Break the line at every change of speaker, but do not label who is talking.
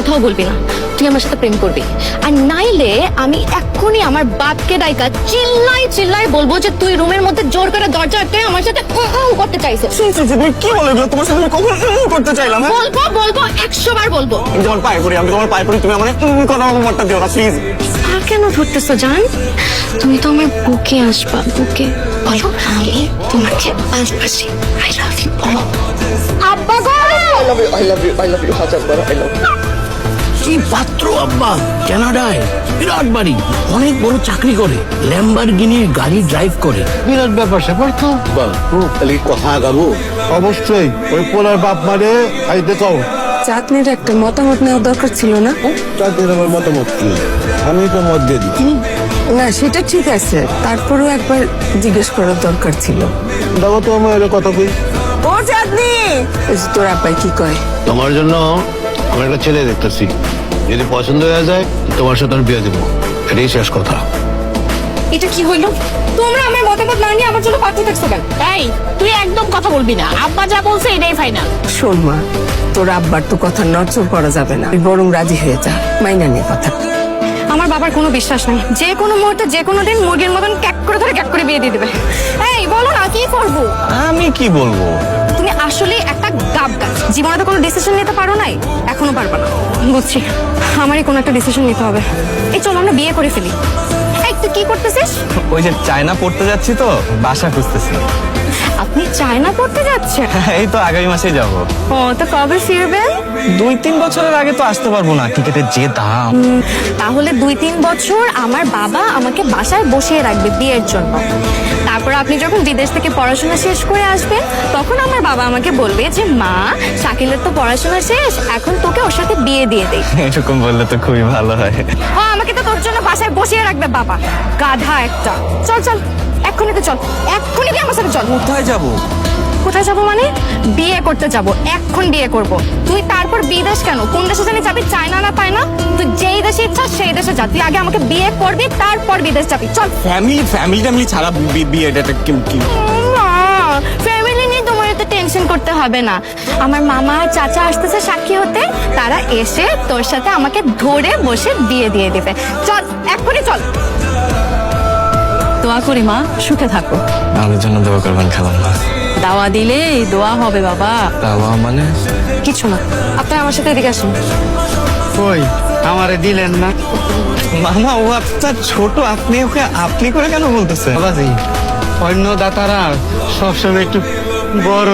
কথাও বলবি না, তুই আমার সাথে প্রেম করবি। আর নাইলে আমি এক্ষুনি আমার বাপকে ডাইকা চিল্লাই চিল্লাই বলবো যে তুই রুমের মধ্যে জোর করে দরজা আটকে আমার সাথে করতে চাইছিস।
তুমি কি বলে এগুলো? তোমার সাথে আমি কখন করতে চাইলাম?
বলবো বলবো 100 বার বলবো।
আমি তোমার পায়ে পড়ি, তুমি আমার কোনো মতটা দিও না প্লিজ।
আর কেন ধরতেছো জান? তুমি তো আমার বুকে আসবা, বুকে। বলো আমি তোমাকে ভালোবাসি। I love you. আব্বা গো,
I love you হাজার বার I love you।
কি পাত্র আব্বা, কানাডায় বিরাট বাড়ি, অনেক বড় চাকরি করে, ল্যাম্বরগিনি গাড়ি ড্রাইভ করে, বিরাট ব্যাপার স্যাপার তো।
তাহলে কথা আগাবো?
অবশ্যই ওই পোলার বাপ মারে আইতে কও।
চাঁদনির একটা মতামত নেওয়া দরকার ছিল না?
তাদের আমার মতামত কি, আমি তো মত দিয়ে দিই।
না সেটা ঠিক আছে, তারপরেও একবার জিজ্ঞেস করার দরকার ছিল।
দেখো তো আমার এর কথা কই।
ও চাঁদনি, এই যে তোর আব্বাই কি কয়?
তোমার জন্য আমি একটা ছেলে দেখতেছি, যদি পছন্দ হয়ে যায় তোমার সাথে আমি বিয়ে দেবো, এটাই শেষ কথা।
এটা কি হইলো? তোমরা আমার মতামত না নিয়ে আমার জন্য পাঠিয়ে থাকছো কেন?
এই তুই একদম কথা বলবি না, আব্বা যা বলছে এটাই ফাইনাল।
শোন মা, তোর আব্বার তো কথা নড়চড় করা যাবে না, তুই বরং রাজি হয়ে যা, মাইনা নিয়ে কথা।
আমার বাবার কোনো বিশ্বাস নেই, যে কোনো মুহূর্তে যে কোনো দিন মুরগির মতন ক্যাক করে ধরে ক্যাক করে বিয়ে দিয়ে দেবে। এই বলো না কি করবো?
আমি কি বলবো?
তুমি আসলে একটা গাব গাছ, জীবনে তো কোনো ডিসিশন নিতে পারো নাই, এখনো পারবা না। বুঝছি, আমারই কোনো একটা ডিসিশন নিতে হবে। এই চলো আমরা বিয়ে করে ফেলি। এই তুই কি করতেছিস?
ওই যে চায়না পড়তে যাচ্ছি তো, বাসা খুঁজতেছি।
আপনি চায়না পড়তে যাচ্ছেন?
এই তো আগামী মাসেই যাবো।
ও, তো কবে ফিরবেন?
2-3 বছরের আগে তো আসতে পারবো না, টিকেটের যে দাম।
তাহলে 2-3 বছর আমার বাবা আমাকে বাসায় বসিয়ে রাখবে বিয়ের জন্য। তারপর আপনি যখন বিদেশ থেকে পড়াশোনা শেষ করে আসবেন, তখন আমার বাবা আমাকে বলবে যে মা, শাকিলের তো পড়াশোনা শেষ, এখন তোকে ওর সাথে বিয়ে দিয়ে দেই।
এরকম বললে তো খুবই ভালো হয়।
ও, আমাকে তো তোর জন্য বাসায় বসিয়ে রাখবে বাবা, গাধা একটা। চল চল, এক্ষুনি তো চল, এক্ষুনি তুই আমার সাথে চল।
কোথায় যাবো?
কোথায় যাবো মানে? বিয়ে করতে যাবো, এখন বিয়ে করব। তুই তারপর বিদেশ কেন? কোন দেশে জানি যাবি, চায়না না পায় না? তুই যেই দেশে ইচ্ছা সেই দেশে যা, তুই আগে আমাকে বিয়ে করবি, তারপর বিদেশ যাবি। চল।
ফ্যামিলি ছাড়া বিয়েটা কি?
ফ্যামিলি নিয়ে তোমার এত টেনশন করতে হবে না। আমার মামা আর চাচা আসতেছে সাক্ষী হতে, তারা এসে তোর সাথে আমাকে ধরে বসে বিয়ে দিয়ে দেবে। চল, এক্ষুনি চল।
দোয়া করি মা, সুখে থাকো।
আমাদের জন্য দোয়া করবেন খালাম্মা।
দাওয়া দিলে দোয়া হবে বাবা।
দাওয়া মানে?
কিছু না, আপনি আমার সাথে এদিকে আসুন।
কই আমারে দিলেন না? মামা ও আপনার ছোট, আপনি ওকে আপনি করে কেন বলতেছেন? বাবাজি, অন্য দাতারা সবসময় একটু বড়